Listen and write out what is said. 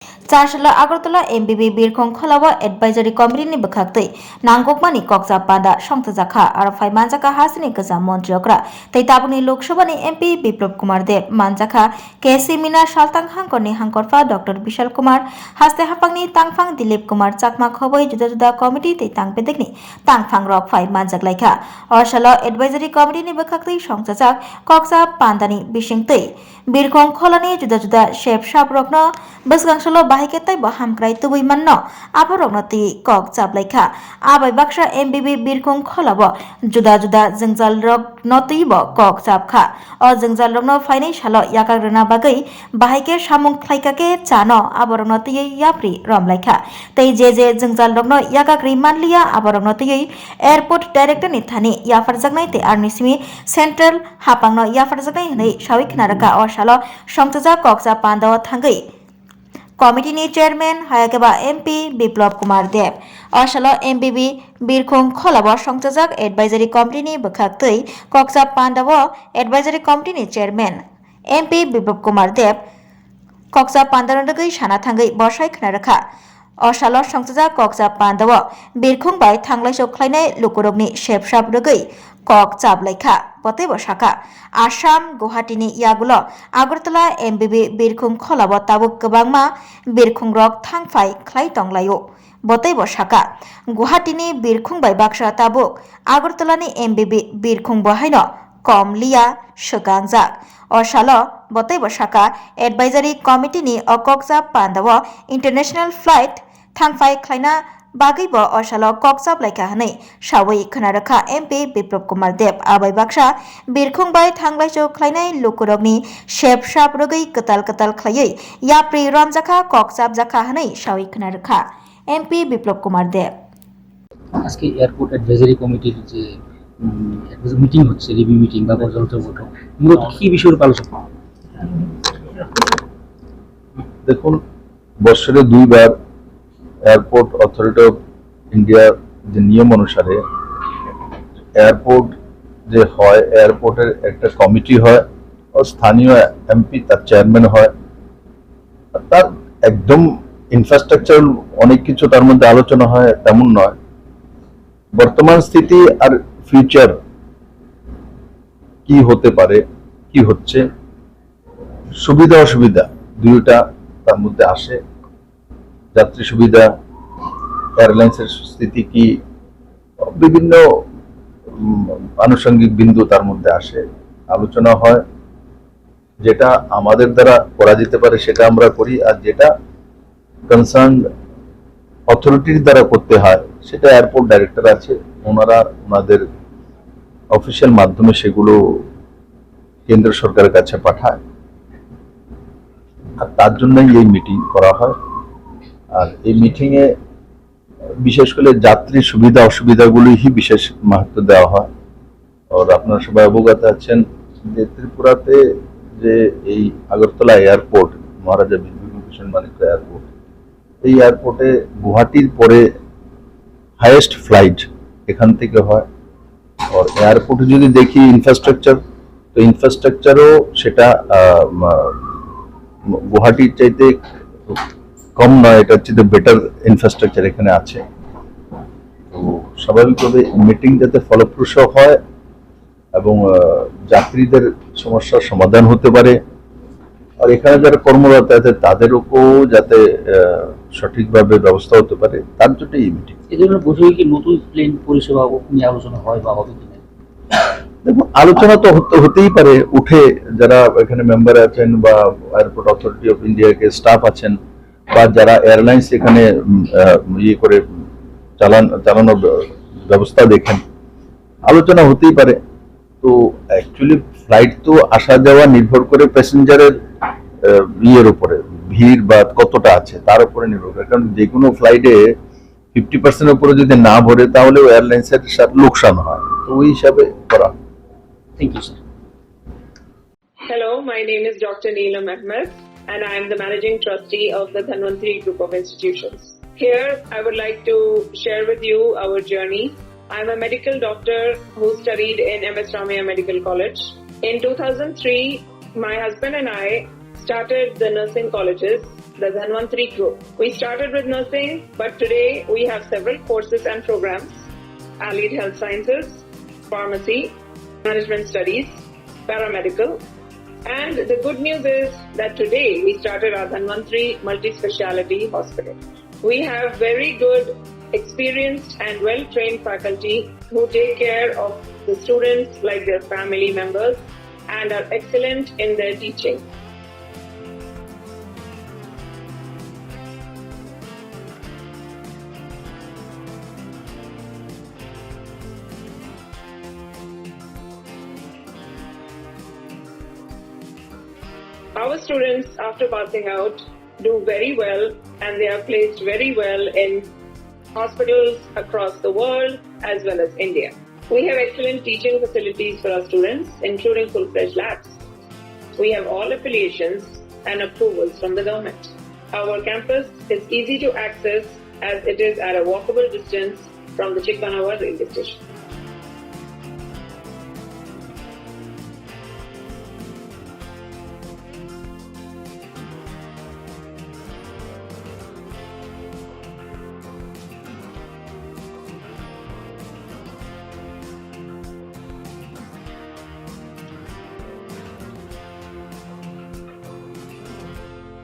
Charshla Agartala MBB Birkong Kholawa Advisory Committee ni Bakakti Nangokmani Koksa Panda Shongtazaka Arafai Manjaka Hasini Kaza Montreokra Taitabuni Lok Sabhani MP Biplop Kumar Dev Manjaka KC Mina Shaltang Hangkoni Hangkorfa Dr. Bishal Kumar Haste Hapangni Tangfang Dilip Kumar Chakma Khoboi Juda Juda Committee Taitang Pedekni Tangfang Rock Fai Manjak Laika Orshala Advisory Committee ni Bakakti Shongtazak Koksa Pandani Bishingtei Birkong Kholani Juda Juda Shep Shabrokno Basgangsalo Bahiketai Bahamkrai Tubui Manno Aporoknoti Kok Chaplaika Abai Baksha MBB Birkong Kholabo Juda Juda Jengzal Rok Notibo Kok Chapkha O Jengzal Rokno Financial Yakagrana Bagai Bahike Samung Klaikake Chano Aporoknoti Yapri Romlaika Tei Jeje Jengzal Rokno Yakagri Manlia Aporoknoti Airport Director Nithani Yafarjaknai Te Arnisimi Central Hapangno Yafarjaknai Nei Shawik Naraka O Shalo Shongtaja Koksa Pandao Thangai Committee ni Chairman Hayakeba MP Biplop Kumar Dev Oshalo MBB Birkong Kholabo Shongtajak Advisory Committee ni Bakhaktei Koksa Pandawo Advisory Committee ni Chairman MP Biplop Kumar Dev Koksa Pandarondagai Shana Thangai Boshai Khnaraka Oshalo Shongtajak Koksa Pandawo Birkong Bai Thanglai Sokhlainai Lukurogni Shepshap Rogai Kok Chaplaika Potebo Shaka Assam Guwahati ni Yagulo Agartala MBB Birkong Kholabo Tabuk Kebangma Birkong Rok Thangfai Khlai Tonglayo Botebo Shaka Guwahati ni Birkong Bai Baksha Tabuk Agartala ni MBB Birkong Bahaino Kom Liya Shagangjak Oshalo Botebo Shaka Advisory Committee ni Okoksa Pandawo International Flight Thangfai Khlaina Bagibo Oshalo Koksa Blaika Hanai Shawai Khanaraka MP Biplop Kumar Dev Abai Baksha Birkong Bai Thanglaicho Khlainai Lukurogni Shep Shap Rogai Katal Katal Khlaiai Yapri Ramjaka Koksap Jaka Hanai Shawai Khanaraka MP Biplop Kumar Dev আজকে airport advisory কমিটির যে meeting হচ্ছে review meeting বা পর্যালোচনা বৈঠক মূলত কি বিষয়ের আলোচনা দেখুন বছরে দুইবার এয়ারপোর্ট অথরিটি অফ ইন্ডিয়ার যে নিয়ম অনুসারে এয়ারপোর্ট যে হয় এয়ারপোর্টের একটা কমিটি হয় ও স্থানীয় এমপি তার চেয়ারম্যান হয় তার একদম ইনফ্রাস্ট্রাকচার অনেক কিছু তার মধ্যে আলোচনা হয় তেমন নয় বর্তমান স্থিতি আর ফিউচার কি হতে পারে কি হচ্ছে সুবিধা অসুবিধা দুইটা তার মধ্যে আসে যাত্রী সুবিধা এয়ারলাইন্সের স্থিতি কি বিভিন্ন আনুষঙ্গিক বিন্দু তার মধ্যে আসে আলোচনা হয় যেটা আমাদের দ্বারা করা যেতে পারে সেটা আমরা করি আর যেটা কনসার্ন অথরিটির দ্বারা করতে হয় সেটা এয়ারপোর্ট ডাইরেক্টর আছে ওনারা ওনাদের অফিসিয়াল মাধ্যমে সেগুলো কেন্দ্র সরকারের কাছে পাঠায় আর তার জন্যই এই মিটিং করা হয় আর এই মিটিং এ বিশেষ করে যাত্রী সুবিধা অসুবিধাগুলোই বিশেষ মাহাত্ম্য দেওয়া হয় আর আপনারা সবাই অবগত আছেন যে ত্রিপুরাতে যে এই আগরতলা এয়ারপোর্ট মহারাজা বিভূতিভূষণ মানিক্য এয়ারপোর্ট এই এয়ারপোর্টে গুয়াহাটির পরে হাইয়েস্ট ফ্লাইট এখান থেকে হয় আর এয়ারপোর্টে যদি দেখি ইনফ্রাস্ট্রাকচার তো ইনফ্রাস্ট্রাকচারও সেটা গুয়াহাটির চাইতে কম নয় এটা হচ্ছে বেটার ইনফ্রাস্ট্রাকচার এখানে আছে তো স্বাভাবিকভাবে মিটিং যাতে ফলপ্রসূ হয় এবং যাত্রীদের সমস্যার সমাধান হতে পারে আর এখানে যারা কর্মরত আছে তাদেরও যাতে সঠিকভাবে ব্যবস্থা হতে পারে তার জন্য এই মিটিং এই জন্য বৈঠকে কি নতুন প্লেন পরিষেবা নিয়ে আলোচনা হয় বা হবে কিনা দেখুন আলোচনা তো হতেই পারে উঠে যারা এখানে মেম্বার আছেন বা এয়ারপোর্ট অথরিটি অফ ইন্ডিয়াকে স্টাফ আছেন বা যারা এয়ারলাইন্স এখানে ইয়ে করে চালানোর ব্যবস্থা দেখেন আলোচনা হতেই পারে তো অ্যাকচুয়ালি ফ্লাইট তো আসা যাওয়া নির্ভর করে প্যাসেঞ্জারের ইয়ের উপরে ভিড় বা কতটা আছে তার উপরে নির্ভর করে কারণ যে কোনো ফ্লাইটে 50% উপরে যদি না ভরে তাহলে এয়ারলাইন্সের সাথে লোকসান হয় তো ওই হিসাবে করা thank you sir Hello, my name is Dr. Neelam Ahmed and I am the Managing Trustee of the Dhanvantri Group of Institutions. Here, I would like to share with you our journey. I am a medical doctor who studied in MS Ramaiah Medical College. In 2003, my husband and I started the nursing colleges the Dhanvantri Group. We started with nursing, but today we have several courses and programs: allied health sciences, pharmacy, management studies, paramedical. And the good news is that today we started our Dhanvantri Multi-Speciality Hospital. We have very good, experienced and well-trained faculty who take care of the students like their family members and are excellent in their teaching. Our students, after passing out, do very well, and they are placed very well in hospitals across the world as well as India. We have excellent teaching facilities for our students, including full-fledged labs. We have all affiliations and approvals from the government. Our campus is easy to access as it is at a walkable distance from the Chikpanawar railway station.